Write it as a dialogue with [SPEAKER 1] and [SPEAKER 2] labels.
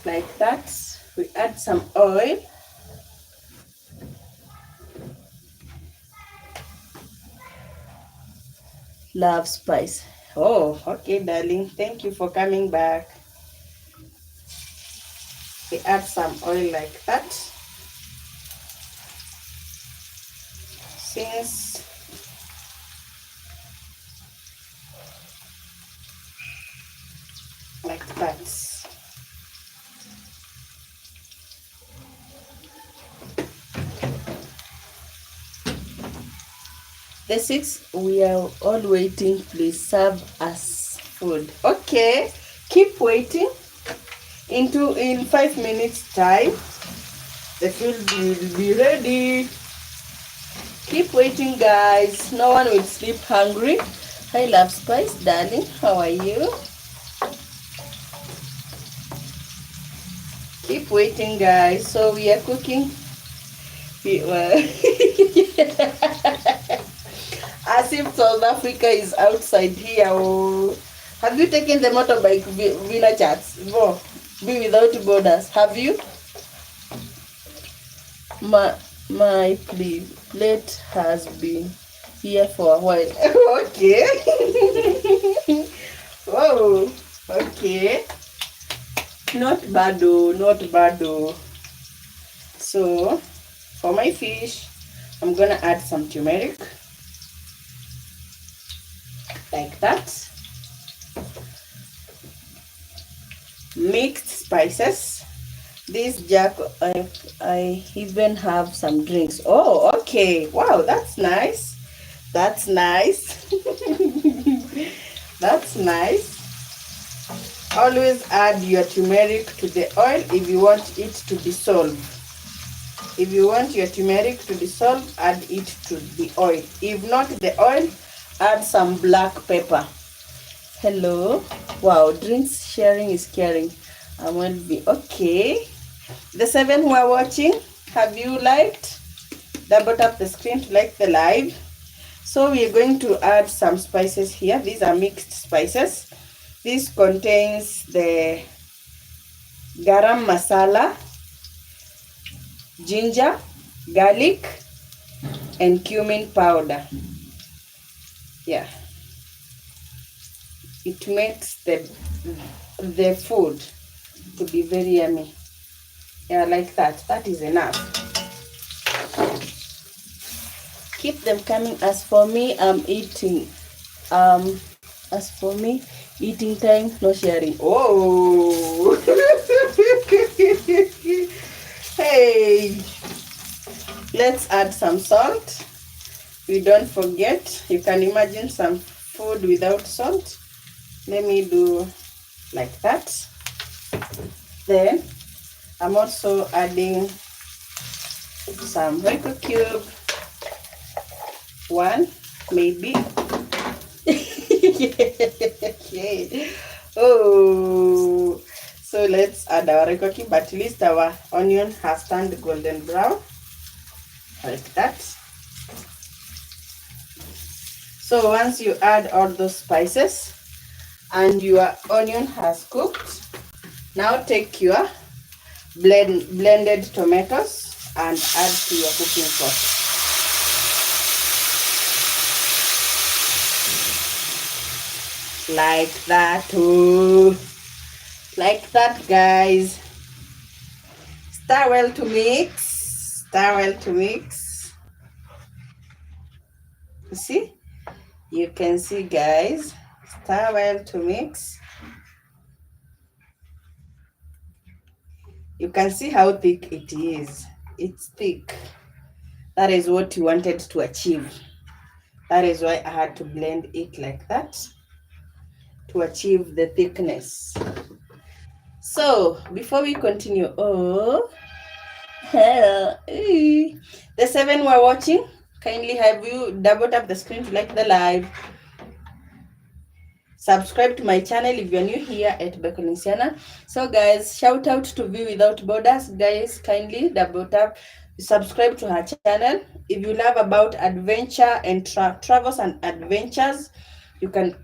[SPEAKER 1] like that. We add some oil. Love spice. Oh, okay, darling. Thank you for coming back. We add some oil like that. Since like that. The six, we are all waiting. Please serve us food. Okay, keep waiting. In 5 minutes time, the food will be ready. Keep waiting, guys. No one will sleep hungry. Hi, Love Spice, darling. How are you? Keep waiting, guys. So we are cooking. As if South Africa is outside here. Oh. Have you taken the motorbike winner chats? No. Be without borders. Have you? My plate has been here for a while. Okay. Oh, okay. Not bad though, not bad though. So, for my fish, I'm gonna add some turmeric. Like that. Mixed spices. This jack, I even have some drinks. Oh, okay. Wow, that's nice. That's nice. That's nice. Always add your turmeric to the oil if you want it to dissolve. If you want your turmeric to dissolve, add it to the oil. If not the oil, add some black pepper. Hello. Wow, drinks sharing is caring. I will be okay. The 7 who are watching, have you liked? Double tap the screen to like the live. So we are going to add some spices here. These are mixed spices. This contains the garam masala, ginger, garlic, and cumin powder. Yeah. It makes the food to be very yummy. Yeah, like that. That is enough. Keep them coming. As for me, I'm eating. As for me, eating time, no sharing. Oh. Hey. Let's add some salt. We don't forget. You can imagine some food without salt. Let me do like that. Then I'm also adding some Royco cube. One, maybe. Okay. Oh, so let's add our Royco cube. At least our onion has turned golden brown, like that. So once you add all those spices and your onion has cooked, now take your blended tomatoes and add to your cooking pot. Like that. Oh, like that, guys. Stir well to mix. Stir well to mix. You see? You can see, guys. Stir well to mix. You can see how thick it is. It's thick. That is what you wanted to achieve. That is why I had to blend it like that to achieve the thickness. So before we continue, the 7 who are watching, kindly have you double tap the screen to like the live. Subscribe to my channel if you're new here at Becoliciana. So guys, shout out to View Without Borders. Guys, kindly double tap, subscribe to her channel. If you love about adventure and travels and adventures, you can